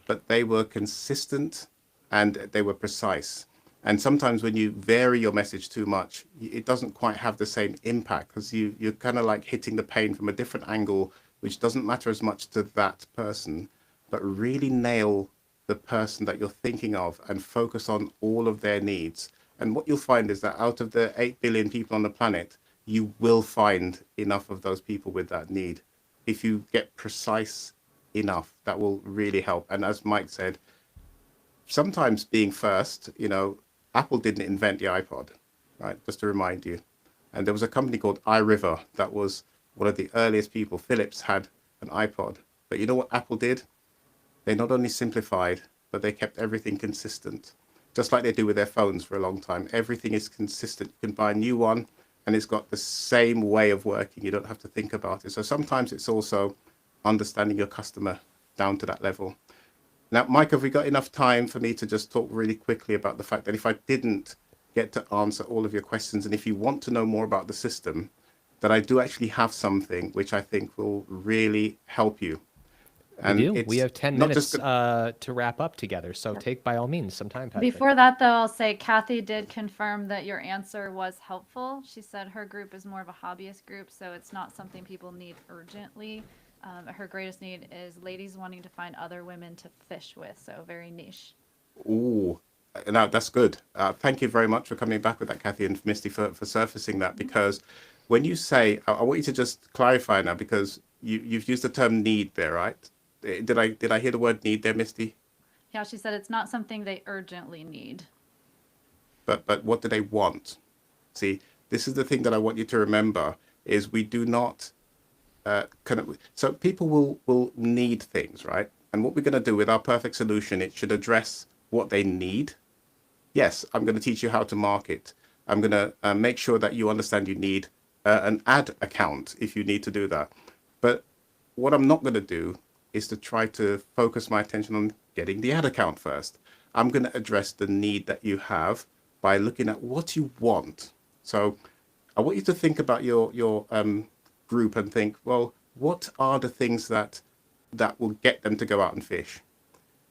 but they were consistent and they were precise. And sometimes when you vary your message too much, it doesn't quite have the same impact, because you're kind of like hitting the pain from a different angle, which doesn't matter as much to that person, but really nail the person that you're thinking of and focus on all of their needs. And what you'll find is that out of the 8 billion people on the planet, you will find enough of those people with that need. If you get precise enough, that will really help. And as Mike said, sometimes being first, Apple didn't invent the iPod, right? Just to remind you. And there was a company called iRiver that was one of the earliest people. Philips had an iPod. But you know what Apple did? They not only simplified, but they kept everything consistent. Just like they do with their phones for a long time. Everything is consistent. You can buy a new one and it's got the same way of working. You don't have to think about it. So sometimes it's also understanding your customer down to that level. Now, Mike, have we got enough time for me to just talk really quickly about the fact that if I didn't get to answer all of your questions, and if you want to know more about the system, that I do actually have something which I think will really help you.
And we do. We have 10 minutes to wrap up together. So take, by all means, some time, Patrick.
Before that, though, I'll say Kathy did confirm that your answer was helpful. She said her group is more of a hobbyist group, so it's not something people need urgently. Her greatest need is ladies wanting to find other women to fish with. So very niche.
Ooh, no, that's good. Thank you very much for coming back with that, Kathy, and Misty for surfacing that. Because when you say, I want you to just clarify now, because you've used the term need there, right? Did I hear the word need there, Misty?
Yeah, she said it's not something they urgently need.
But what do they want? See, this is the thing that I want you to remember is we do not so people will need things, right? And what we're going to do with our perfect solution, it should address what they need. Yes, I'm going to teach you how to market. I'm going to make sure that you understand you need an ad account if you need to do that. But what I'm not going to do is to try to focus my attention on getting the ad account first. I'm going to address the need that you have by looking at what you want. So I want you to think about your group and think, well, what are the things that will get them to go out and fish?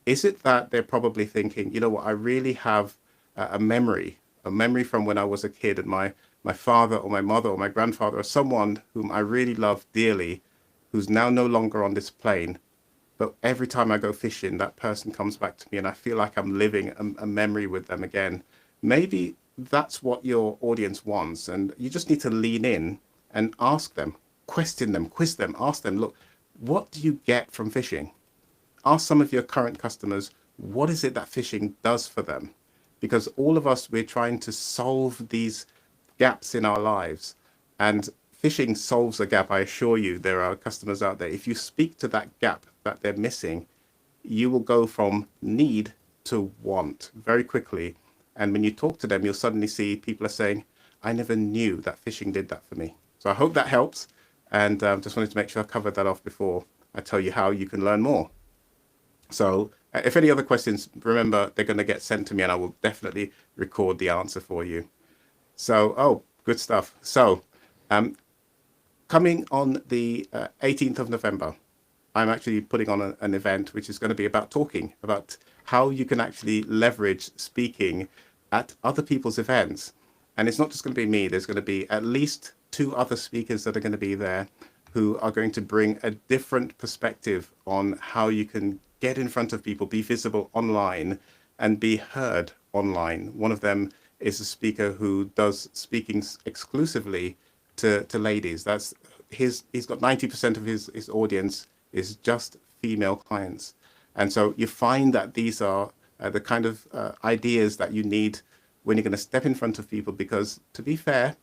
Is it that they're probably thinking, you know what, I really have a memory from when I was a kid, and my father or my mother or my grandfather or someone whom I really love dearly, who's now no longer on this plane, but every time I go fishing, that person comes back to me and I feel like I'm living a memory with them again. Maybe that's what your audience wants, and you just need to lean in and ask them, question them, quiz them, ask them, look, what do you get from fishing? Ask some of your current customers, what is it that fishing does for them? Because all of us, we're trying to solve these gaps in our lives, and fishing solves a gap. I assure you, there are customers out there. If you speak to that gap that they're missing, you will go from need to want very quickly. And when you talk to them, you'll suddenly see people are saying, I never knew that fishing did that for me. So I hope that helps. And just wanted to make sure I covered that off before I tell you how you can learn more. So if any other questions, remember, they're going to get sent to me and I will definitely record the answer for you. So, good stuff. So coming on the 18th of November, I'm actually putting on an event which is going to be about talking about how you can actually leverage speaking at other people's events. And it's not just going to be me. There's going to be at least 2 other speakers that are going to be there who are going to bring a different perspective on how you can get in front of people, be visible online and be heard online. One of them is a speaker who does speaking exclusively to ladies. He's got 90% of his audience is just female clients. And so you find that these are the kind of ideas that you need when you're going to step in front of people, because to be fair,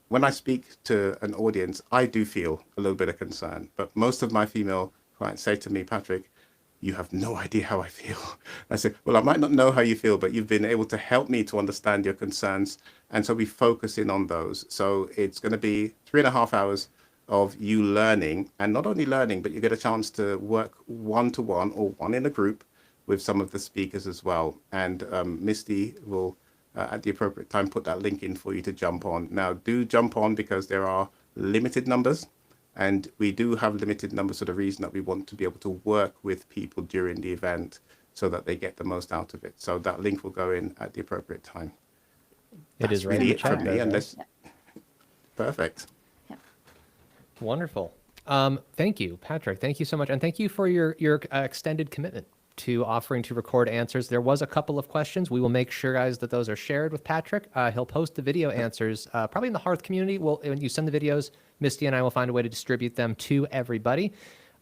when I speak to an audience, I do feel a little bit of concern. But most of my female clients say to me, Patrick, you have no idea how I feel. I say, well, I might not know how you feel, but you've been able to help me to understand your concerns. And so we focus in on those. So it's going to be 3.5 hours of you learning, and not only learning, but you get a chance to work one-to-one or one in a group with some of the speakers as well. And Misty will, at the appropriate time, put that link in for you to jump on. Now, do jump on, because there are limited numbers, and we do have limited numbers for the reason that we want to be able to work with people during the event so that they get the most out of it. So that link will go in at the appropriate time.
It is
really it from me, unless... Perfect.
Wonderful. Thank you, Patrick. Thank you so much. And thank you for your extended commitment to offering to record answers. There was a couple of questions. We will make sure, guys, that those are shared with Patrick. He'll post the video answers probably in the Hearth community. When you send the videos, Misty and I will find a way to distribute them to everybody.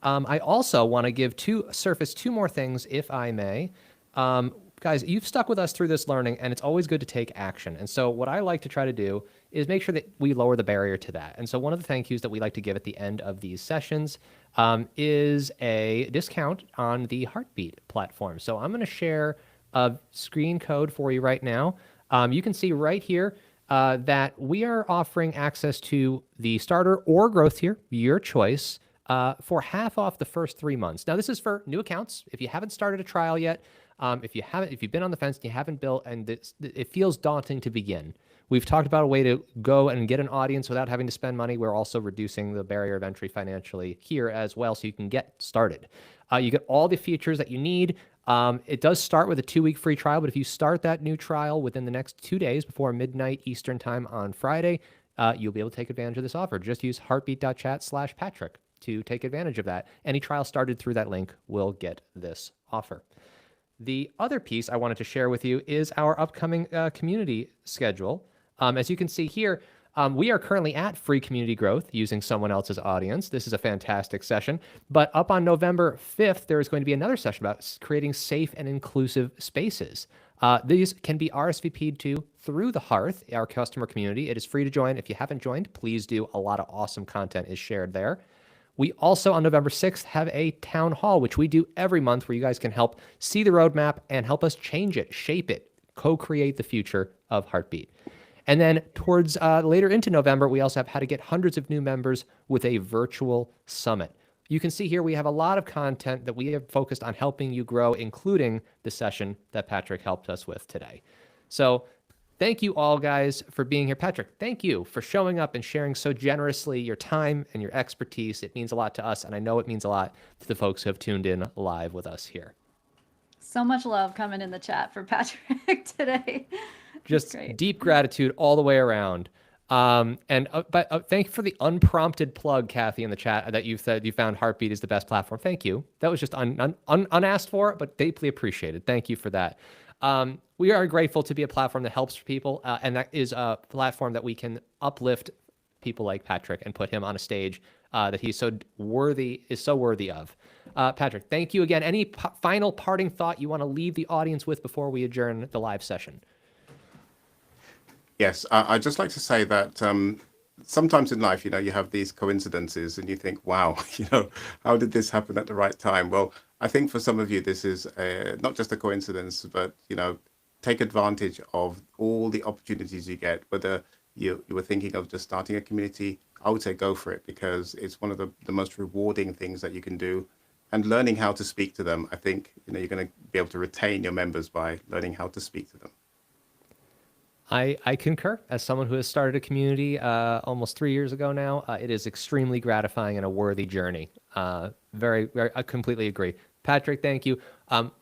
I also want to surface 2 more things, if I may. Guys, you've stuck with us through this learning, and it's always good to take action. And so what I like to try to do is make sure that we lower the barrier to that. And so one of the thank yous that we like to give at the end of these sessions is a discount on the Heartbeat platform. So I'm going to share a screen code for you right now. You can see right here that we are offering access to the starter or growth tier, your choice, for half off the first 3 months. Now, this is for new accounts. If you haven't started a trial yet, if you've been on the fence and you haven't built, and it feels daunting to begin, we've talked about a way to go and get an audience without having to spend money. We're also reducing the barrier of entry financially here as well, so you can get started. You get all the features that you need. It does start with a 2-week free trial, but if you start that new trial within the next 2 days before midnight Eastern time on Friday, you'll be able to take advantage of this offer. Just use heartbeat.chat/Patrick to take advantage of that. Any trial started through that link will get this offer. The other piece I wanted to share with you is our upcoming community schedule. As you can see here, we are currently at free community growth using someone else's audience. This is a fantastic session. But up on November 5th, there is going to be another session about creating safe and inclusive spaces. These can be RSVP'd to through the Hearth, our customer community. It is free to join. If you haven't joined, please do. A lot of awesome content is shared there. We also, on November 6th, have a town hall, which we do every month, where you guys can help see the roadmap and help us change it, shape it, co-create the future of Heartbeat. And then towards later into November, we also have how to get hundreds of new members with a virtual summit. You can see here we have a lot of content that we have focused on helping you grow, including the session that Patrick helped us with today. So thank you all, guys, for being here. Patrick, thank you for showing up and sharing so generously your time and your expertise. It means a lot to us, and I know it means a lot to the folks who have tuned in live with us here.
So much love coming in the chat for Patrick today.
Just deep gratitude all the way around. But thank you for the unprompted plug, Kathy, in the chat, that you said you found Heartbeat is the best platform. Thank you. That was just unasked for, but deeply appreciated. Thank you for that. We are grateful to be a platform that helps people, and that is a platform that we can uplift people like Patrick and put him on a stage that he's so worthy of. Patrick, thank you again. Any final parting thought you want to leave the audience with before we adjourn the live session?
Yes, I'd just like to say that sometimes in life, you have these coincidences and you think, wow, how did this happen at the right time? Well, I think for some of you, this is not just a coincidence, but, take advantage of all the opportunities you get. Whether you were thinking of just starting a community, I would say go for it, because it's one of the most rewarding things that you can do. And learning how to speak to them, I think, you're going to be able to retain your members by learning how to speak to them.
I concur. As someone who has started a community almost 3 years ago now, it is extremely gratifying and a worthy journey. I completely agree. Patrick, thank you.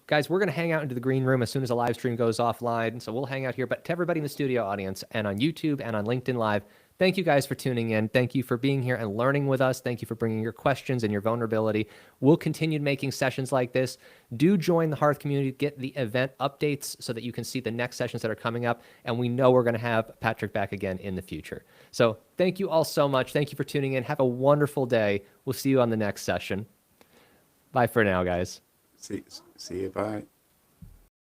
Guys, we're going to hang out into the green room as soon as the live stream goes offline. So we'll hang out here. But to everybody in the studio audience and on YouTube and on LinkedIn Live, thank you guys for tuning in. Thank you for being here and learning with us. Thank you for bringing your questions and your vulnerability. We'll continue making sessions like this. Do join the Hearth community, get the event updates so that you can see the next sessions that are coming up. And we know we're going to have Patrick back again in the future. So thank you all so much. Thank you for tuning in. Have a wonderful day. We'll see you on the next session. Bye for now, guys.
See you. Bye.